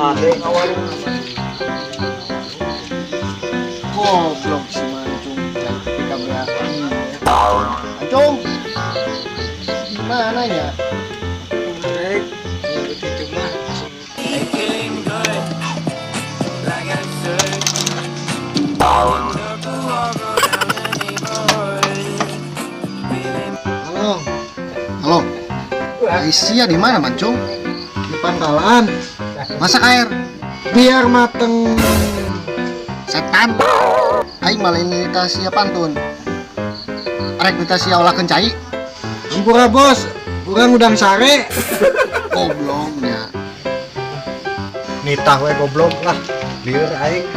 Ade ngawal. Goblok si Mancung. Ketika berapa nih? Mancung. Gimana ya? Baik, begitu mah. Halo. Halo. Aisyah di mana, Mancung? Di pangkalan. Masak air. Biar mateng. Setan. Aing malah imitasi pantun. Arek imitasi olakeun cai. Ampura bos, kurang udang sare. Gobloknya. Nitah we goblok lah. Lieur aing.